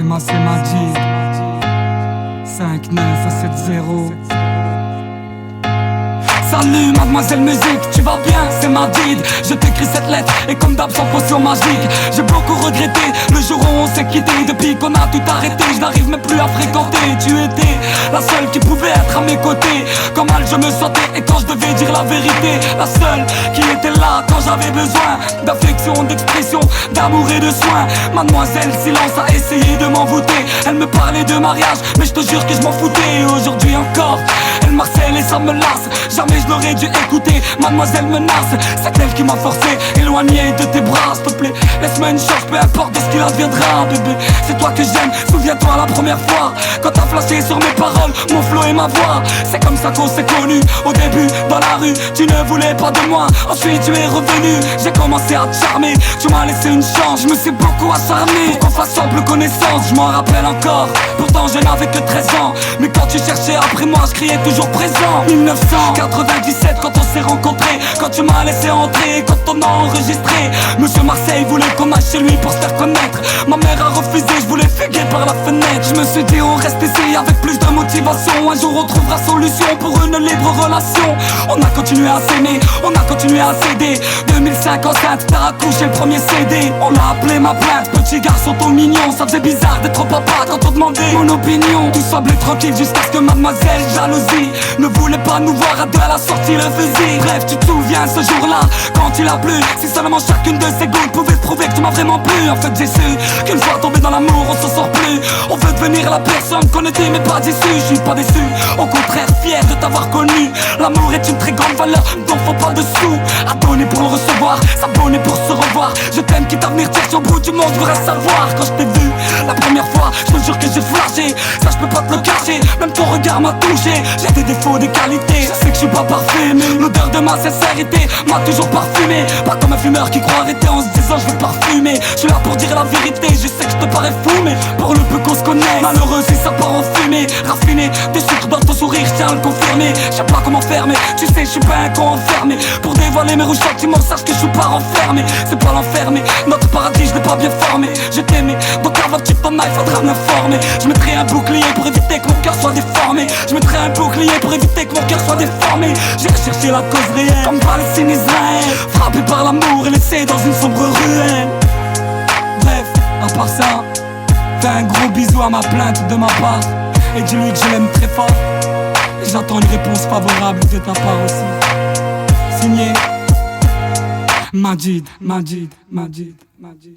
C'est Majid 5-9 à 7-0. Salut mademoiselle musique, tu vas bien, c'est Majid. Je t'écris cette lettre et comme d'hab sans potion magique. J'ai beaucoup regretté le jour où on s'est quitté. Depuis qu'on a tout arrêté, je n'arrive même plus à fréquenter. Tu étais la seule qui pouvait être à mes côtés. Quand mal je me sentais et quand je devais dire la vérité. La seule qui était là quand j'avais besoin d'affection, d'expression, d'amour et de soins. Mademoiselle silence a essayé de m'envoûter. Elle me parlait de mariage mais je te jure que je m'en foutais. Aujourd'hui encore elle m'harcèle et ça me lasse. Jamais je n'aurais dû écouter, mademoiselle menace. C'est elle qui m'a forcé, éloigné de tes bras. S'il te plaît, laisse-moi une chance, peu importe de ce qu'il adviendra. Bébé, c'est toi que j'aime, souviens-toi la première fois quand t'as flashé sur mes paroles, mon flow et ma voix. C'est comme ça qu'on s'est connus, au début dans la rue. Tu ne voulais pas de moi, ensuite tu es revenu. J'ai commencé à te charmer, tu m'as laissé une chance. Je me suis beaucoup acharné pour qu'on fasse simple connaissance. Je m'en rappelle encore, pourtant je n'avais que 13 ans. Mais quand tu cherchais après moi, je criais toujours présent. 1997 quand on s'est rencontrés, quand tu m'as laissé entrer, quand on a enregistré. Monsieur Marseille voulait qu'on aille chez lui pour se faire connaître. Ma mère a refusé, je voulais fuguer par la fenêtre. Je me suis dit on reste ici avec plus de motivation. Un jour on trouvera solution pour une libre relation. On a continué à s'aimer, on a continué à s'aider. 2005 enceinte, t'as accouché le premier CD. On l'a appelé ma plainte, petit garçon tout mignon. Ça faisait bizarre d'être papa quand on demandait mon opinion. Tout semblait tranquille jusqu'à ce que mademoiselle jalousie ne voulait pas nous voir à deux, elle a sorti le fusil. Bref, tu te souviens ce jour-là, quand il a plu. Si seulement chacune de ces gouttes pouvait te prouver que tu m'as vraiment plu. En fait j'ai su qu'une fois tombé dans l'amour on s'en sort plus. On veut devenir la personne qu'on était mais pas déçu. Je suis pas déçu, au contraire fier de t'avoir connu. L'amour est une très grande valeur, donc faut pas de sous à donner pour le recevoir, s'abonner pour se revoir. Je t'aime quitte à venir dire sur bout du monde, je voudrais savoir. Quand je t'ai vu la première fois, je te jure que j'ai flashé. Ça je peux pas te le cacher, même ton regard m'a touché. J'ai des défauts, des qualités, je sais que je suis pas parfait, mais l'odeur de ma sincérité m'a toujours parfumé. Pas comme un fumeur qui croit arrêter en se disant je vais parfumer. Je suis là pour dire la vérité, je sais que je te parais fou, mais pour le peu qu'on se connaisse, malheureux si ça part en fumée. Raffiné, des sucres dans ton sourire, je tiens à le confirmer. Je sais pas comment faire mais tu sais je suis pas un con enfermé. Pour dévoiler mes rouges sentiments, sache que je suis pas renfermé. C'est pas l'enfermé, notre paradis je l'ai pas bien formé. Je t'aimais, donc avant que tu t'en ailles faudra m'informer. Je mettrai un bouclier pour éviter que mon cœur soit déformé. Je mettrai un bouclier pour éviter que mon cœur soit déformé. J'ai recherché la cause réelle, comme Palestine Israël. Frappé par l'amour et laissé dans une sombre ruelle. Bref, à part ça, fais un gros bisou à ma plainte de ma part. Et dis-lui que je l'aime très fort. Et j'attends une réponse favorable de ta part aussi. Signé Majid, Majid, Majid, Majid.